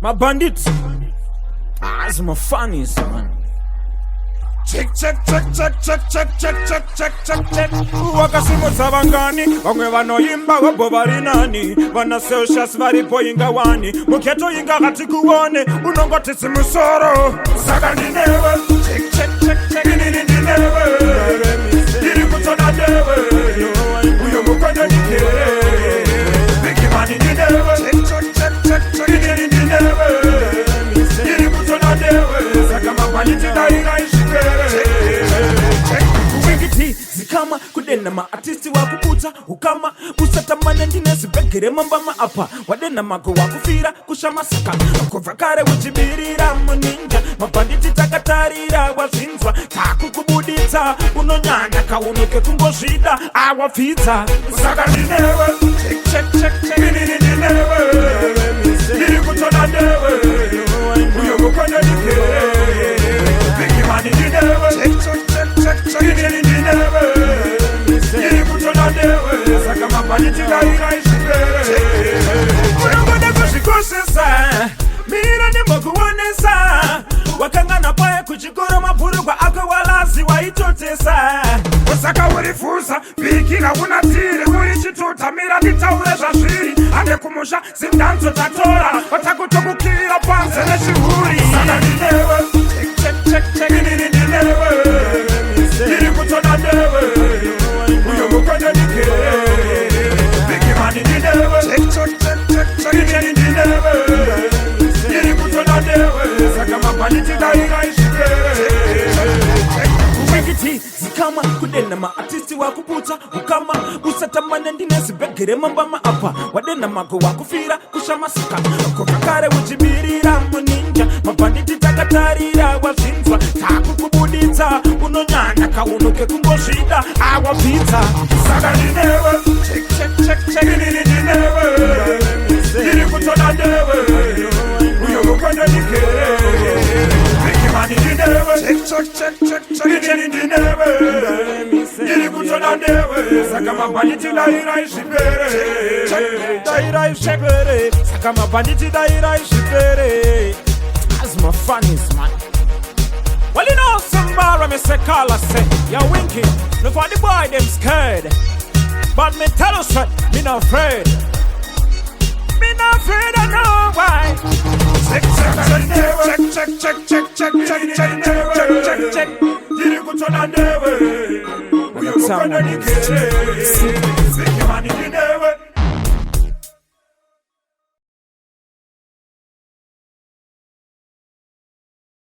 My bandits, as my funnies, man. Check. Wakasimu sabangani, wangwe wanoimba wabo barinani. Wana socials varipo inga wani. Muketo inga hati kuone, unongoti simusoro. Saga ninewe. Check. Ninewe. Diri kutona dewe. Uyo mukwende nikere. Bigi mani ninewe. Check. Ninewe. Diri kutona dewe. Saga mapaliti daira ishikere. Zikama kudena ma artisti wa kuputa ukama busata manendine sibegere mambama apa wadena mako wa kufira kushamasaka kuvakare uchibirira muninja mabanditi takatarira wazinzwa kakukubudita unonyanya kaunuke kungoshida awafita Saga ninewe. Check. Ninewe. Diri kutona dewe. Uyo mukwende nikere. Bigi mani ninewe. Check. Ninewe. Diri kutona dewe. Saga mapaliti daira ishikere. unongode kushikosesa mira nemokuonesa wakangana paye kuchikoro mapurugwa ako walazi waitotesa Osaka urifusa bikira unatiri uri chituta mira nitaure zvazviri ande kumusha zimdanzo tatora watakutokukira panze nechihuri Saga ninewe. Check. Ninewe. Diri kutona dewe. Uyo mukwende nikere. Bigi mani ninewe. Check. Ninewe. Diri kutona dewe. Saga mapaliti daira ishikere. Wikiti zikama kudena ma artisti wa kuputa ukama usatamane ndine sibegere mambama apa wadena mako wa kufira kushamasaka kokakare uchibirira muninja mabanditi takatarira wazinzwa kakukubudita unonyanya kaunuke kungoshida awapita Saga ninewe. Check. Ninewe. Diri kutona dewe. Uyo mukwende nikere. Bigi mani ninewe. Check. Ninewe. Diri kutona dewe. Saga mapaliti daira ishikere. daira ishipere saka mabanditi daira ishipere as my funnies man. Well, you know, Sambara, me say, call us, say, you're winking. Look for the boy, them scared. But me tell us, me not afraid. Me not afraid, I know why. Check. Diri kutona dewe. Uyo mukwende nikere. Bigi mani ninewe.